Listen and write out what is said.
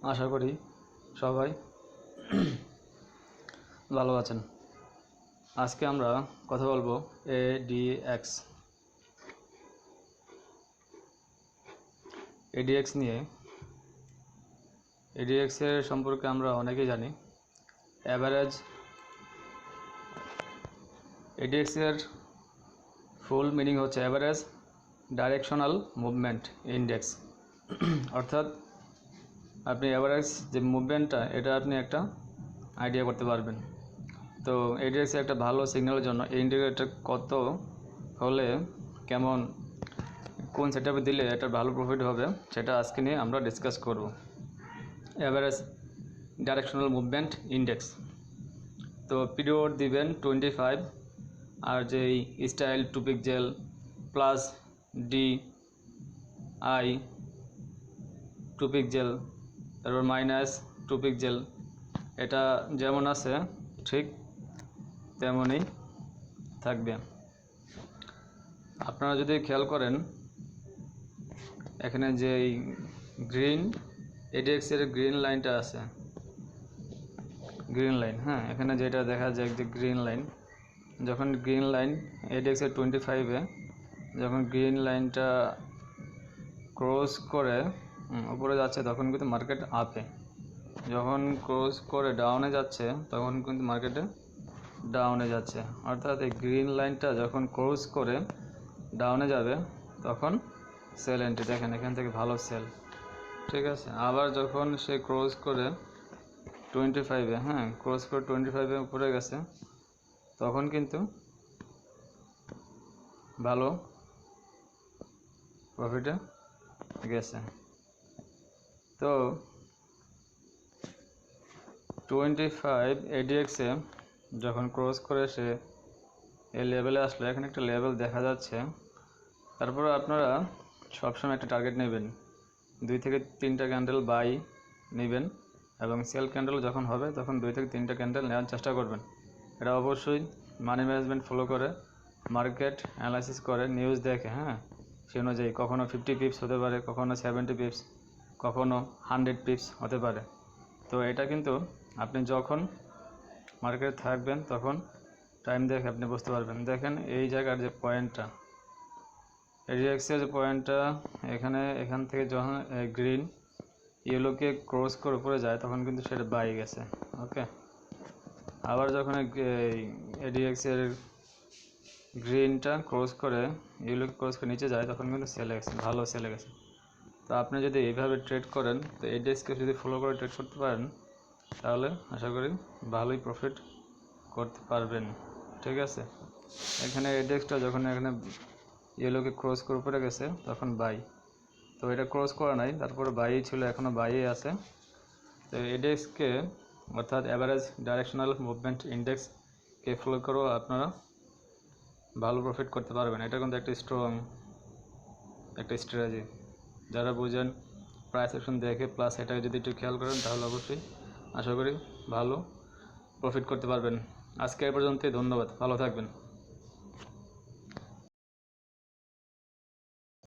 আশা করি সবাই ভালো আছেন। আজকে আমরা কথা বলবো এডিএক্স নিয়ে। এডিএক্স এর সম্পর্কে আমরা অনেকেই জানি। অ্যাভারেজ এডিএক্স এর ফুল মিনিং হচ্ছে অ্যাভারেজ ডাইরেকশনাল মুভমেন্ট ইন্ডেক্স। অর্থাৎ আপনি অ্যাভারেজ যে মুভমেন্টটা এটা আপনি একটা আইডিয়া করতে পারবেন। তো এডিএক্স একটা ভালো সিগন্যালের জন্য এই ইন্ডিকেটর কত হলে কেমন কোন সেটআপে দিলে এটা ভালো প্রফিট হবে সেটা আজকে নিয়ে আমরা ডিসকাস করব। অ্যাভারেজ ডাইরেকশনাল মুভমেন্ট ইন্ডেক্স, তো পিরিয়ড দিবেন 25, আর যেই style 2 pixel plus D I 2 pixel, তারপর মাইনাস 2 পিক্সেল, এটা যেমন আছে ঠিক তেমনই থাকবে। আপনারা যদি খেয়াল করেন এখানে যে গ্রিন এডিএক্সের গ্রিন লাইনটা আছে, গ্রিন লাইন, হ্যাঁ, এখানে যেটা দেখা যায় যে গ্রিন লাইন, যখন গ্রিন লাইন এডিএক্সের 25-এ যখন গ্রিন লাইনটা ক্রস করে উপরে যাচ্ছে তখন কিন্তু মার্কেট আপে, যখন ক্রস করে ডাউনে যাচ্ছে তখন কিন্তু মার্কেটে ডাউনে যাচ্ছে। অর্থাৎ এই গ্রিন লাইনটা যখন ক্রস করে ডাউনে যাবে তখন সেল এন্ট্রি, দেখেন এখান থেকে ভালো সেল, ঠিক আছে। আবার যখন সে ক্রস করে 25-এ, হ্যাঁ, ক্রস করে 25-এ উপরে গেছে তখন কিন্তু ভালো প্রফিটে গেছে। তো 25 এডিএক্সে যখন ক্রস করে সে এই লেভেলে আসলে এখানে একটা লেভেল দেখা যাচ্ছে। তারপরে আপনারা সবসময় একটা টার্গেট নেবেন, 2 থেকে 3টা ক্যান্ডেল বাই নেবেন এবং সেল ক্যান্ডেল যখন হবে তখন 2 থেকে 3টা ক্যান্ডেল নেওয়ার চেষ্টা করবেন। এটা অবশ্যই মানি ম্যানেজমেন্ট ফলো করে, মার্কেট অ্যানালাইসিস করে, নিউজ দেখে, হ্যাঁ, সে অনুযায়ী কখনো 50 পিপস হতে পারে, কখনো 70 পিপস, কখনো 100 পিপস হতে পারে। তো এটা কিন্তু আপনি যখন মার্কেটে থাকবেন তখন টাইম দেখে আপনি বুঝতে পারবেন। দেখেন এই জায়গার যে পয়েন্টটা এডিএক্সের যে পয়েন্টটা এখান থেকে যখন গ্রিন ইয়েলোকে ক্রস করে উপরে যায় তখন কিন্তু সেটা বাই গেছে, ওকে। আবার যখন এডিএক্সের গ্রিনটা ক্রস করে ইয়েলোকে ক্রস করে নিচে যায় তখন কিন্তু সেলে গেছে, ভালো সেলে গেছে। তো আপনি যদি এইভাবে ট্রেড করেন, তো এডিএক্সকে যদি ফলো করে ট্রেড করতে পারেন তাহলে আশা করি ভালোই প্রফিট করতে পারবেন, ঠিক আছে। এখানে এডিএক্সটা যখন এখানে ইয়েলোকে ক্রস করে উপরে গেছে তখন বাই, তো এটা ক্রস করা নাই, তারপরে বাই ছিল, এখনও বাইয়ে আছে। তো এডিএক্সকে অর্থাৎ অ্যাভারেজ ডাইরেকশনাল মুভমেন্ট ইন্ডেক্সকে ফলো করেও আপনারা ভালো প্রফিট করতে পারবেন। এটা কিন্তু একটা স্ট্রং একটা স্ট্র্যাটেজি। যারা বুঝেন প্রাইস অ্যাকশন দেখে প্লাস এটাকে যদি একটু খেয়াল করেন তাহলে অবশ্যই আশা করি ভালো প্রফিট করতে পারবেন। আজকে এই পর্যন্তই, ধন্যবাদ, ভালো থাকবেন।